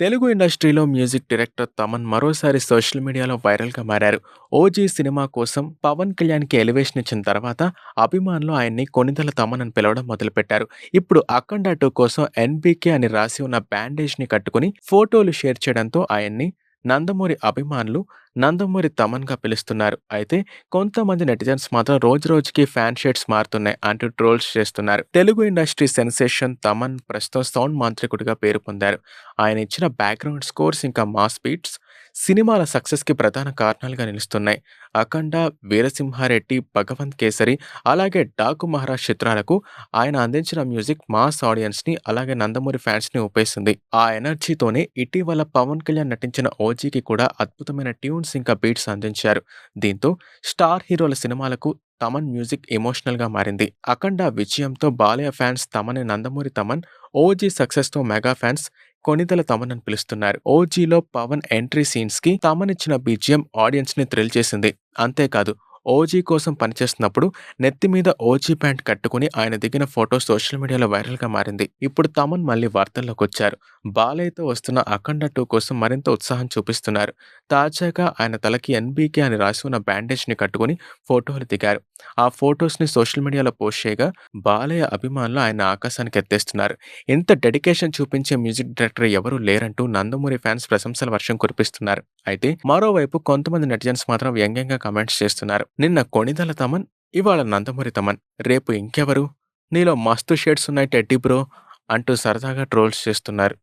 తెలుగు ఇండస్ట్రీలో music director Thaman మరోసారి social మీడియాలో వైరల్‌గా మారారు. 'ఓజీ' సినిమా కోసం పవన్ కళ్యాణ్‌కి ఎలివేషన్ ఇచ్చిన తర్వాత అభిమానులు ఆయన్ని కొణిదెల తమన్ అని పిలవడం మొదలుపెట్టారు. ఇప్పుడు 'అఖండ 2' కోసం 'ఎన్‌బీకే' అని రాసి ఉన్న బ్యాండేజ్‌ని కట్టుకొని ఫోటోలు షేర్ చేయడంతో ఆయన్ని నందమూరి అభిమానులు 'నందమూరి తమన్‌గా పిలుస్తున్నారు. అయితే కొంతమంది నెటిజన్స్ మాత్రం రోజురోజుకి ఫ్యాన్ షేడ్స్ మారుతున్నాయి అంటూ ట్రోల్స్ చేస్తున్నారు. తెలుగు ఇండస్ట్రీ సెన్సేషన్ తమన్ ప్రస్తుతం సౌండ్ మాంత్రికుడిగా పేరు పొందారు. ఆయన ఇచ్చిన బ్యాక్‌గ్రౌండ్ స్కోర్స్ ఇంకా మాస్ బీట్స్ సినిమాల సక్సెస్‌కి ప్రధాన కారణాలుగా నిలుస్తున్నాయి. 'అఖండ', 'వీరసింహారెడ్డి', 'భగవంత్ కేసరి' అలాగే 'డాకు మహారాజ్' చిత్రాలకు ఆయన అందించిన మ్యూజిక్ మాస్ ఆడియన్స్‌ని అలాగే నందమూరి ఫ్యాన్స్‌ని ఊపేసింది. ఆ ఎనర్జీతోనే ఇటీవల పవన్ కళ్యాణ్ నటించిన 'ఓజీకి' కూడా అద్భుతమైన ట్యూన్స్ ఇంకా బీట్స్ అందించారు. దీంతో స్టార్ హీరోల సినిమాలకు తమన్ మ్యూజిక్ ఎమోషనల్‌గా మారింది. 'అఖండ' విజయంతో బాలయ్య ఫ్యాన్స్ తమని నందమూరి తమన్, 'ఓజీ' సక్సెస్‌తో మెగా ఫ్యాన్స్ కొణిదెల తమన్ అని పిలుస్తున్నారు. 'ఓజీలో' పవన్ ఎంట్రీ సీన్స్‌కి తమన్ ఇచ్చిన బీజీఎం ఆడియన్స్‌ని థ్రిల్ చేసింది. అంతేకాదు 'ఓజీ' కోసం పనిచేస్తున్నప్పుడు నెత్తి మీద 'ఓజీ' ప్యాంట్ కట్టుకుని ఆయన దిగిన ఫోటో సోషల్ మీడియాలో వైరల్‌గా మారింది. ఇప్పుడు తమన్ మళ్ళీ వార్తల్లోకొచ్చారు. బాలయ్యతో వస్తున్న 'అఖండ 2' కోసం మరింత ఉత్సాహం చూపిస్తున్నారు. తాజాగా ఆయన తలకి 'ఎన్‌బీకే' అని రాసి ఉన్న బ్యాండేజ్‌ని కట్టుకుని ఫోటోలు దిగారు. ఆ ఫోటోస్‌ని సోషల్ మీడియాలో పోస్ట్ చేయగా బాలయ్య అభిమానులు ఆయన్ని ఆకాశానికి ఎత్తేస్తున్నారు. ఇంత డెడికేషన్ చూపించే మ్యూజిక్ డైరెక్టర్ ఎవరూ లేరంటూ నందమూరి ఫ్యాన్స్ ప్రశంసల వర్షం కురిపిస్తున్నారు. అయితే మరోవైపు కొంతమంది నెటిజన్స్ మాత్రం వ్యంగ్యంగా కామెంట్స్ చేస్తున్నారు. నిన్న కొణిదెల తమన్, ఇవాళ నందమూరి తమన్, రేపు ఇంకెవరు? నీలో మస్తు షేడ్స్ ఉన్నాయి టెడ్డీ బ్రో అంటూ సరదాగా ట్రోల్స్ చేస్తున్నారు.